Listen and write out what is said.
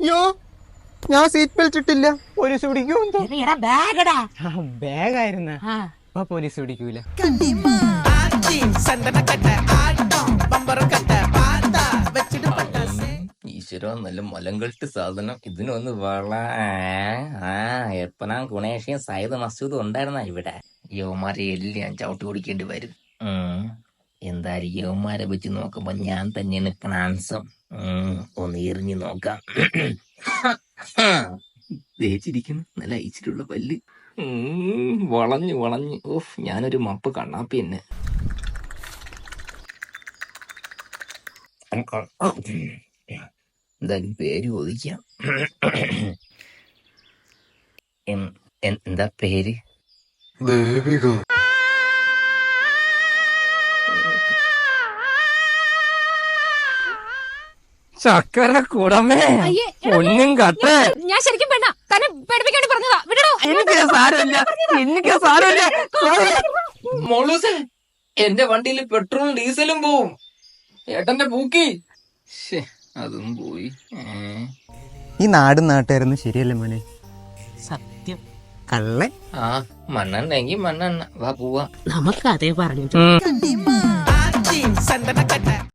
അയ്യോ ഞാൻ seat belt ഇട്ടില്ല, പോലീസ് പിടിക്കുമോ? ബാഗായിരുന്ന അപ്പൊ പോലീസ് പിടിക്കൂല. ഈശ്വര, നല്ല മലങ്കൾട്ട് സാധനം. ഇതിനൊന്ന് വള എപ്പനാം ഗുണേഷയും സയ്യിദ് മസൂദും ഉണ്ടായിരുന്ന ഇവിടെ. യവന്മാരെ എല്ലാം ചവിട്ടി ഓടിക്കേണ്ടി വരും. എന്തായാലും യവന്മാരെ വെച്ച് നോക്കുമ്പോ ഞാൻ തന്നെയാണ് ക്ലാൻസം. ഒന്ന് എറിഞ്ഞു നോക്കാം. തേച്ചിരിക്കുന്നു, നല്ല അയച്ചിട്ടുള്ള പല്ല്. വളഞ്ഞു വളഞ്ഞു. ഓഫ്, ഞാനൊരു മപ്പ് കണ്ണാപ്പി തന്നെ. എന്തായാലും പേര് ചോദിക്കാം. എന്താ പേര്? ദേവിക. ചക്കര കുടമേ, ഒന്നും കട്ട. ഞാൻ ശരിക്കും വേണ്ട, തന്നെ പേടിപ്പിക്കാണ്ട് പറഞ്ഞതാ. വിടടോ. എനിക്ക് സാരമില്ല, എനിക്ക് സാരമില്ല. മോളൂസേ, എന്റെ വണ്ടിയിൽ പെട്രോളും ഡീസലും പോവും. ഏട്ടന്റെ പൂക്കി അതും പോയി. ഈ നാടും നാട്ടുകാരൊന്നും ശരിയല്ല മോനെ. സത്യം. കള്ളെ. മണ്ണെണ്ണ മണ്ണെണ്ണ. വാ പോവാ. നമുക്ക് അതേ പറഞ്ഞു.